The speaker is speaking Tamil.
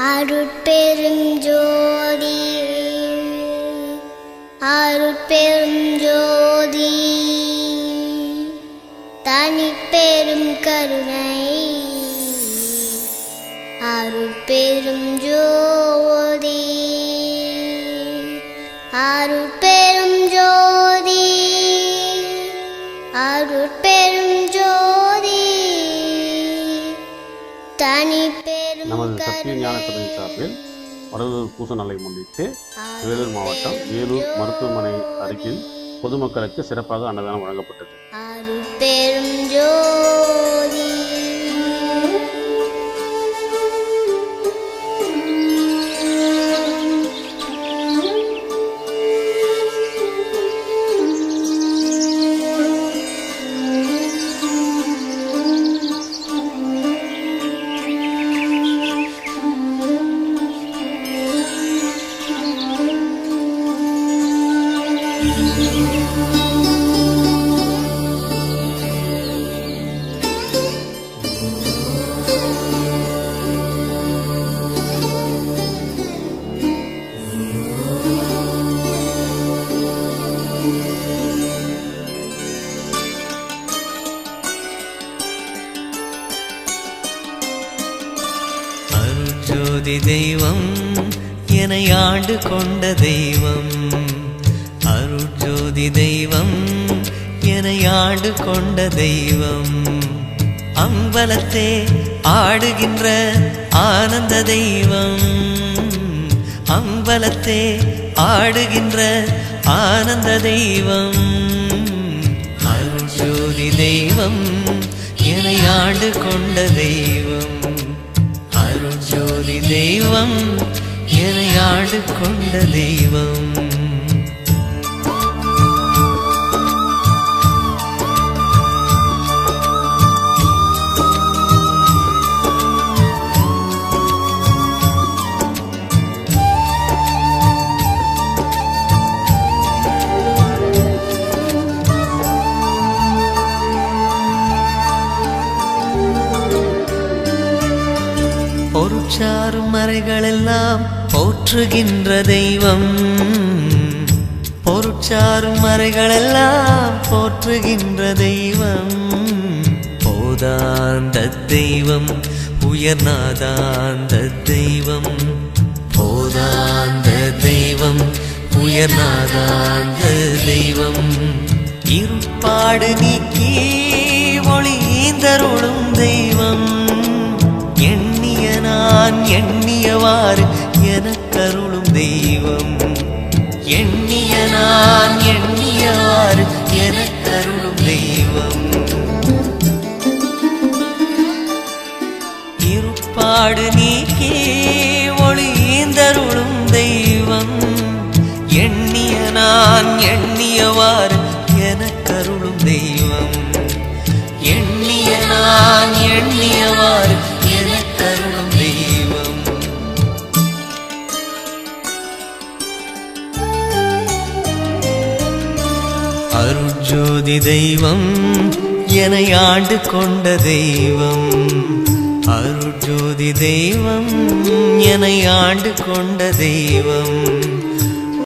அருட்பெரும் ஜோதி அருட்பெரும் ஜோதி தனிப்பெரும் கருணை அருட்பெரும் ஜோதி அருட்பெரும் ஜோதி அருட்பெரும் ஜோதி தனிப்பெரும் நமது சத்திய ஞான சபை சார்பில் வடலூர் பூச நாளை முன்னிட்டு வேலூர் மாவட்டம் வேலூர் மருத்துவமனை அருகில் பொதுமக்களுக்கு சிறப்பாக அன்னதானம் வழங்கப்பட்டது. அருட்பெரும் ஜோதி ஜோதி தெய்வம் என்னை ஆண்டு கொண்ட தெய்வம் அருட்ஜோதி தெய்வம் என்னை ஆண்டு கொண்ட தெய்வம் அம்பலத்தே ஆடுகின்ற ஆனந்த தெய்வம் அம்பலத்தே ஆடுகின்ற ஆனந்த தெய்வம் அருட்ஜோதி தெய்வம் என்னை ஆண்டு கொண்ட தெய்வம் அருட்ஜோதி தெய்வம் என்னை ஆண்டு கொண்ட தெய்வம் பொருட்சாரும் மறைகளெல்லாம் போற்றுகின்ற தெய்வம் பொருட்சாரும் மறைகளெல்லாம் போற்றுகின்ற தெய்வம் போதாந்த தெய்வம் உயர்நாதாந்த தெய்வம் போதாந்த தெய்வம் உயர்நாதாந்த தெய்வம் இருப்பாடு நீக்கி ஒளிந்தருளும் தெய்வம் எண்ணிய நான் எண்ணியவாறு எனக்கருளும் தெய்வம் எண்ணிய நான் எண்ணியவாறு எனக்கருளும் தெய்வம் இருப்பாடு நீக்கி ஒளிந்தருளும் தெய்வம் எண்ணிய நான் எண்ணியவாறு எனக்கருளும் தெய்வம் எண்ணிய நான் எண்ணியவாறு எனக்கருளும் தெய்வம் அருட்ஜோதி தெய்வம் என்னை ஆண்டு கொண்ட தெய்வம் அருட்ஜோதி தெய்வம் என்னை ஆண்டு கொண்ட தெய்வம்